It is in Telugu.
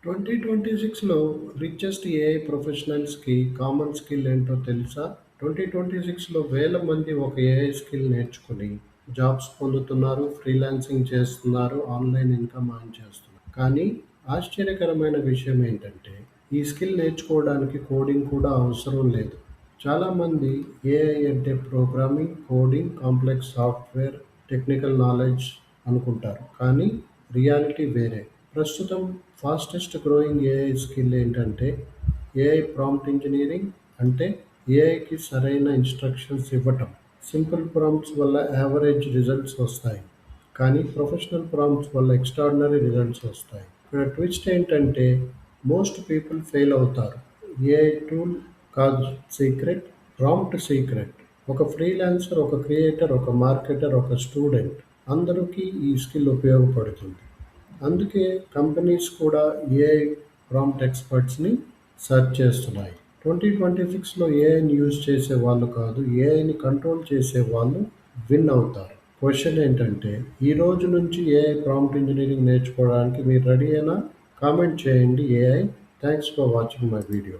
2026లో రిచెస్ట్ ఏఐ ప్రొఫెషనల్స్‌కి కామన్ స్కిల్ ఏంటో తెలుసా? 2026లో వేల మంది ఒక ఏఐ స్కిల్ నేర్చుకుని జాబ్స్ పొందుతున్నారు, ఫ్రీలాన్సింగ్ చేస్తున్నారు, ఆన్‌లైన్ ఇన్‌కమ్ ఎర్న్ చేస్తున్నారు. కానీ ఆశ్చర్యకరమైన విషయం ఏంటంటే ఈ స్కిల్ నేర్చుకోవడానికి కోడింగ్ కూడా అవసరం లేదు. చాలామంది ఏఐ అంటే programming, coding, complex software, technical knowledge అనుకుంటారు. కానీ రియాలిటీ వేరే. ప్రస్తుతం ఫాస్టెస్ట్ గ్రోయింగ్ ఏఐ స్కిల్ ఏంటంటే ఏఐ ప్రాంప్ట్ ఇంజనీరింగ్. అంటే ఏఐకి సరైన ఇన్స్ట్రక్షన్స్ ఇవ్వటం. సింపుల్ ప్రాంప్ట్స్ వల్ల యావరేజ్ రిజల్ట్స్ వస్తాయి, కానీ ప్రొఫెషనల్ ప్రాంప్ట్స్ వల్ల ఎక్స్ట్రాడినరీ రిజల్ట్స్ వస్తాయి. ఇక్కడ ట్విస్ట్ ఏంటంటే మోస్ట్ పీపుల్ ఫెయిల్ అవుతారు. ఏఐ టూల్ కాదు సీక్రెట్, ప్రాంప్ట్ సీక్రెట్. ఒక ఫ్రీలాన్సర్, ఒక క్రియేటర్, ఒక మార్కెటర్, ఒక స్టూడెంట్ అందరికీ ఈ స్కిల్ ఉపయోగపడుతుంది. అందుకే కంపెనీస్ కూడా ఏఐ ప్రాంప్ట్ ఎక్స్పర్ట్స్ని సెర్చ్ చేస్తున్నాయి. 2026లో ఏఐని యూజ్ చేసే వాళ్ళు కాదు, ఏఐని కంట్రోల్ చేసే వాళ్ళు విన్ అవుతారు. క్వశ్చన్ ఏంటంటే ఈ రోజు నుంచి ఏఐ ప్రాంప్ట్ ఇంజనీరింగ్ నేర్చుకోవడానికి మీరు రెడీ అయినా? కామెంట్ చేయండి AI. Thanks for watching my video.